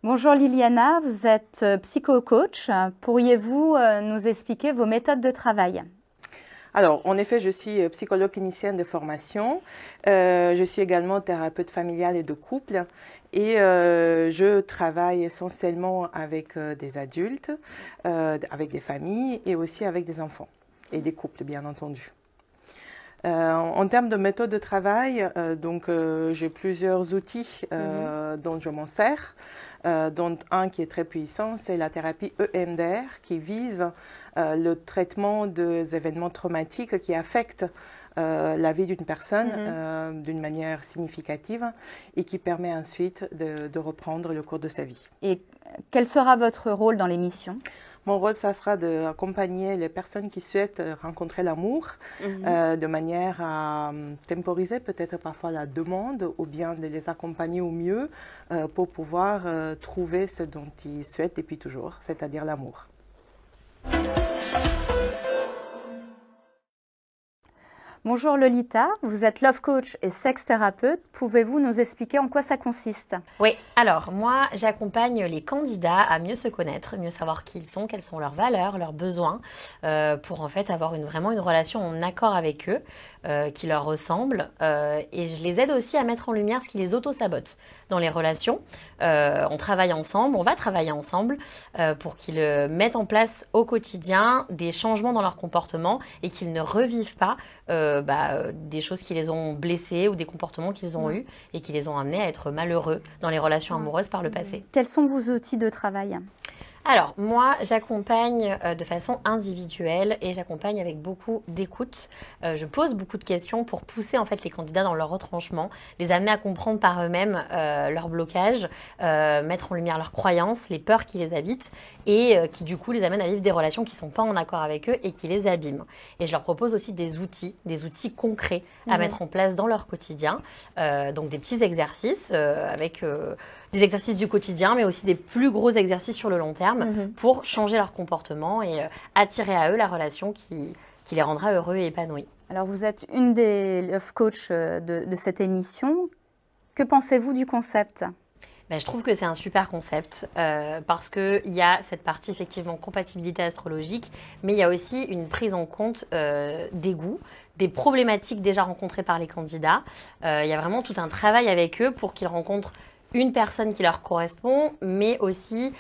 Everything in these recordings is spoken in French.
Bonjour Liliana, vous êtes psycho-coach. Pourriez-vous nous expliquer vos méthodes de travail? Alors, en effet, je suis psychologue clinicienne de formation. Je suis également thérapeute familiale et de couple. Et je travaille essentiellement avec des adultes, avec des familles et aussi avec des enfants et des couples, bien entendu. En termes de méthode de travail, j'ai plusieurs outils dont je m'en sers, dont un qui est très puissant, c'est la thérapie EMDR qui vise le traitement des événements traumatiques qui affectent la vie d'une personne d'une manière significative et qui permet ensuite de reprendre le cours de sa vie. Et quel sera votre rôle dans l'émission? Mon rôle, ça sera d'accompagner les personnes qui souhaitent rencontrer l'amour de manière à temporiser peut-être parfois la demande ou bien de les accompagner au mieux pour pouvoir trouver ce dont ils souhaitent depuis toujours, c'est-à-dire l'amour. Bonjour Lolita, vous êtes love coach et sex thérapeute. Pouvez-vous nous expliquer en quoi ça consiste? Oui, alors moi j'accompagne les candidats à mieux se connaître, mieux savoir qui ils sont, quelles sont leurs valeurs, leurs besoins, pour en fait avoir vraiment une relation en accord avec eux, qui leur ressemble. Et je les aide aussi à mettre en lumière ce qui les auto-sabote dans les relations. On travaille ensemble, on va travailler ensemble pour qu'ils mettent en place au quotidien des changements dans leur comportement et qu'ils ne revivent pas des choses qui les ont blessés ou des comportements qu'ils ont eus et qui les ont amenés à être malheureux dans les relations amoureuses par le passé. Quels sont vos outils de travail? Alors, moi, j'accompagne de façon individuelle et j'accompagne avec beaucoup d'écoute. Je pose beaucoup de questions pour pousser en fait les candidats dans leur retranchement, les amener à comprendre par eux-mêmes leurs blocages, mettre en lumière leurs croyances, les peurs qui les habitent et qui du coup les amènent à vivre des relations qui ne sont pas en accord avec eux et qui les abîment. Et je leur propose aussi des outils concrets à mettre en place dans leur quotidien. Donc des petits exercices avec des exercices du quotidien, mais aussi des plus gros exercices sur le long terme pour changer leur comportement et attirer à eux la relation qui les rendra heureux et épanouis. Alors vous êtes une des love coach de cette émission. Que pensez-vous du concept? Je trouve que c'est un super concept parce qu'il y a cette partie effectivement compatibilité astrologique, mais il y a aussi une prise en compte des goûts, des problématiques déjà rencontrées par les candidats. Il y a vraiment tout un travail avec eux pour qu'ils rencontrent une personne qui leur correspond, mais aussi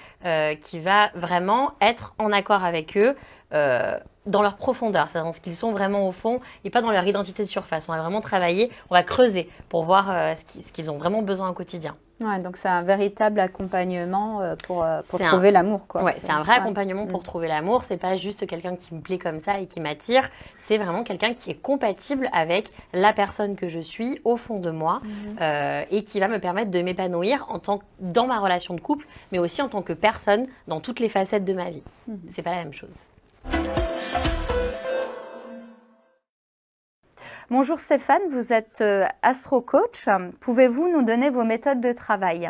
qui va vraiment être en accord avec eux dans leur profondeur, c'est-à-dire dans ce qu'ils sont vraiment au fond et pas dans leur identité de surface. On va vraiment travailler, on va creuser pour voir ce qu'ils ont vraiment besoin au quotidien. Ouais, donc c'est un véritable accompagnement pour trouver l'amour, quoi. Ouais, c'est un vrai accompagnement pour trouver l'amour. C'est pas juste quelqu'un qui me plaît comme ça et qui m'attire. C'est vraiment quelqu'un qui est compatible avec la personne que je suis au fond de moi et qui va me permettre de m'épanouir dans ma relation de couple, mais aussi en tant que personne dans toutes les facettes de ma vie. C'est pas la même chose. Bonjour Stéphane, vous êtes astro-coach. Pouvez-vous nous donner vos méthodes de travail?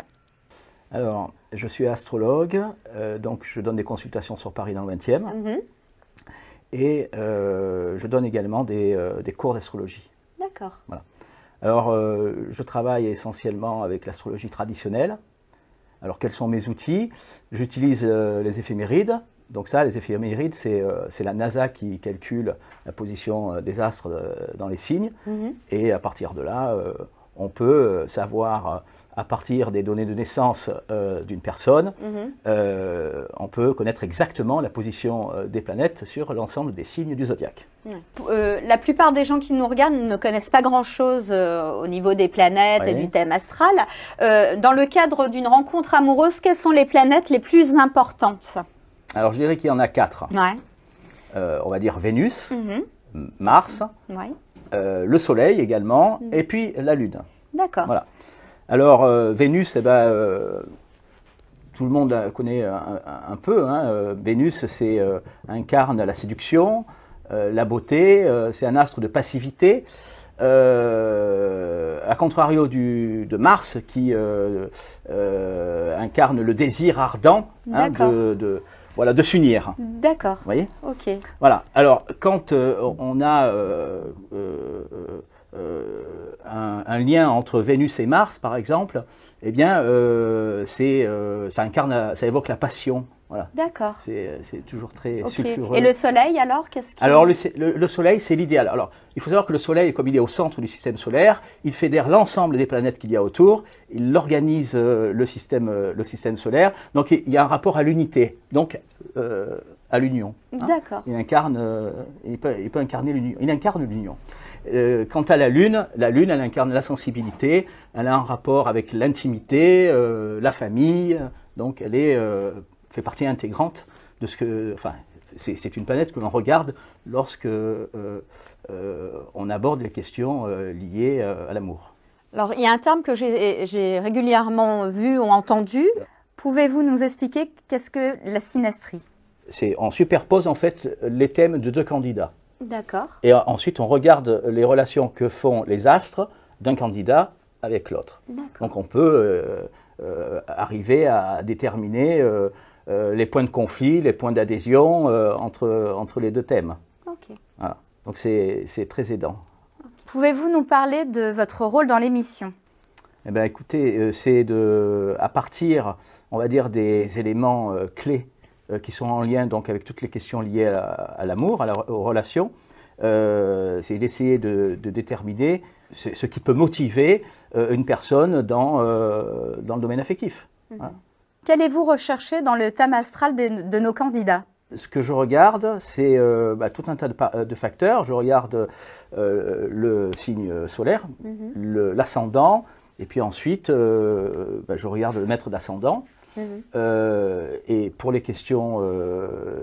Alors, je suis astrologue, donc je donne des consultations sur Paris dans le 20e. Et je donne également des cours d'astrologie. D'accord. Voilà. Alors, je travaille essentiellement avec l'astrologie traditionnelle. Alors, quels sont mes outils? J'utilise les éphémérides. Donc ça, les éphémérides, c'est la NASA qui calcule la position des astres dans les signes. Et à partir de là, on peut savoir, à partir des données de naissance d'une personne, on peut connaître exactement la position des planètes sur l'ensemble des signes du zodiaque. La plupart des gens qui nous regardent ne connaissent pas grand-chose au niveau des planètes et du thème astral. Dans le cadre d'une rencontre amoureuse, quelles sont les planètes les plus importantes? Alors, je dirais qu'il y en a 4. On va dire Vénus, Mars, le Soleil également, et puis la Lune. D'accord. Voilà. Alors, Vénus, tout le monde la connaît un peu. Vénus, incarne la séduction, la beauté, c'est un astre de passivité. À contrario de Mars, qui incarne le désir ardent de s'unir. D'accord. Vous voyez? Ok. Voilà. Alors, quand on a un lien entre Vénus et Mars, par exemple, eh bien, ça évoque la passion. Voilà. D'accord. C'est toujours très sulfureux. Et le Soleil, alors, Alors, le Soleil, c'est l'idéal. Alors, il faut savoir que le Soleil, comme il est au centre du système solaire, il fédère l'ensemble des planètes qu'il y a autour, il organise le système solaire, donc il y a un rapport à l'unité, donc à l'union. D'accord. Il peut incarner l'union. Il incarne l'union. Quant à la Lune, elle incarne la sensibilité, elle a un rapport avec l'intimité, la famille, donc elle fait partie intégrante de ce que... Enfin, c'est une planète que l'on regarde lorsque on aborde les questions liées à l'amour. Alors, il y a un terme que j'ai régulièrement vu ou entendu. Pouvez-vous nous expliquer qu'est-ce que la synastrie? On superpose en fait les thèmes de deux candidats. D'accord. Et ensuite, on regarde les relations que font les astres d'un candidat avec l'autre. Donc, on peut arriver à déterminer les points de conflit, les points d'adhésion entre les deux thèmes. Ok. Voilà. Donc, c'est très aidant. Pouvez-vous nous parler de votre rôle dans l'émission? Eh bien, écoutez, c'est à partir, on va dire, des éléments clés qui sont en lien donc avec toutes les questions liées à l'amour, aux relations. C'est d'essayer de déterminer ce qui peut motiver une personne dans le domaine affectif. Voilà. Qu'allez-vous rechercher dans le thème astral de nos candidats? Ce que je regarde, c'est tout un tas de facteurs. Je regarde le signe solaire, l'ascendant, et puis ensuite, je regarde le maître d'ascendant. Et pour les questions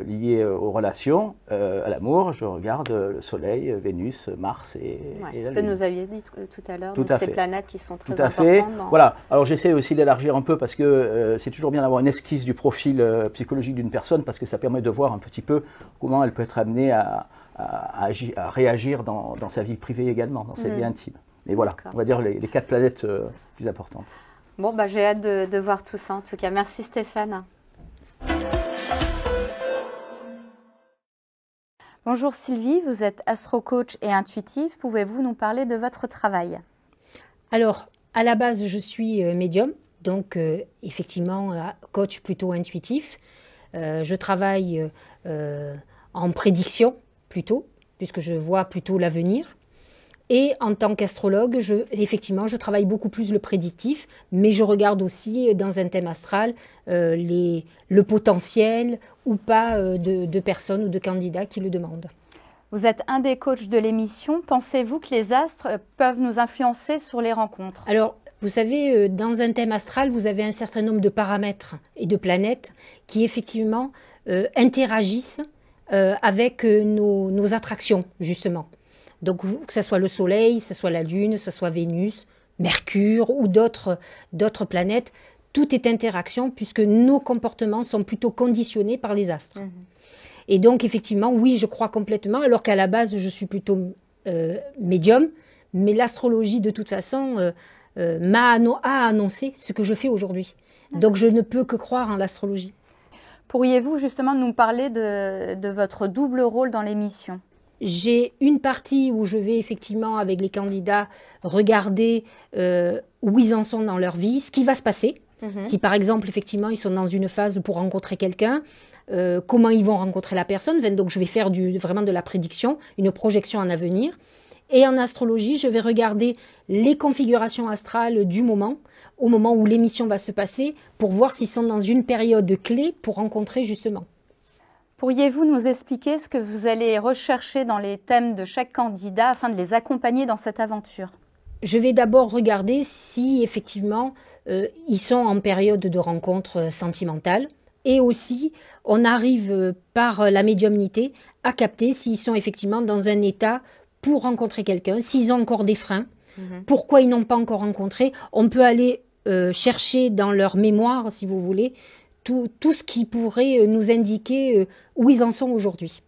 liées aux relations, à l'amour, je regarde le Soleil, Vénus, Mars et la ce que Lune. nous aviez dit tout à l'heure, ces planètes qui sont très importantes. Voilà. Alors j'essaie aussi d'élargir un peu parce que c'est toujours bien d'avoir une esquisse du profil psychologique d'une personne parce que ça permet de voir un petit peu comment elle peut être amenée à réagir dans sa vie privée également, dans sa vie intime. Et voilà, on va dire les 4 planètes plus importantes. Bon, j'ai hâte de voir tout ça en tout cas. Merci Stéphane. Bonjour Sylvie, vous êtes astro-coach et intuitive. Pouvez-vous nous parler de votre travail? Alors, à la base, je suis médium, donc effectivement, coach plutôt intuitif. Je travaille en prédiction plutôt, puisque je vois plutôt l'avenir. Et en tant qu'astrologue, effectivement, je travaille beaucoup plus le prédictif, mais je regarde aussi dans un thème astral le potentiel ou pas de personnes ou de candidats qui le demandent. Vous êtes un des coachs de l'émission. Pensez-vous que les astres peuvent nous influencer sur les rencontres? Alors, vous savez, dans un thème astral, vous avez un certain nombre de paramètres et de planètes qui effectivement interagissent avec nos attractions, justement. Donc, que ce soit le Soleil, que ce soit la Lune, que ce soit Vénus, Mercure ou d'autres planètes, tout est interaction puisque nos comportements sont plutôt conditionnés par les astres. Et donc, effectivement, oui, je crois complètement, alors qu'à la base, je suis plutôt médium, mais l'astrologie, de toute façon, a annoncé ce que je fais aujourd'hui. Donc, je ne peux que croire en l'astrologie. Pourriez-vous justement nous parler de votre double rôle dans l'émission? J'ai une partie où je vais effectivement avec les candidats regarder où ils en sont dans leur vie, ce qui va se passer. Si par exemple effectivement ils sont dans une phase pour rencontrer quelqu'un, comment ils vont rencontrer la personne. Donc je vais faire vraiment de la prédiction, une projection en avenir. Et en astrologie, je vais regarder les configurations astrales du moment, au moment où l'émission va se passer, pour voir s'ils sont dans une période clé pour rencontrer justement. Pourriez-vous nous expliquer ce que vous allez rechercher dans les thèmes de chaque candidat afin de les accompagner dans cette aventure? Je vais d'abord regarder si effectivement ils sont en période de rencontre sentimentale et aussi on arrive par la médiumnité à capter s'ils sont effectivement dans un état pour rencontrer quelqu'un, s'ils ont encore des freins, pourquoi ils n'ont pas encore rencontré. On peut aller chercher dans leur mémoire, si vous voulez, tout ce qui pourrait nous indiquer où ils en sont aujourd'hui.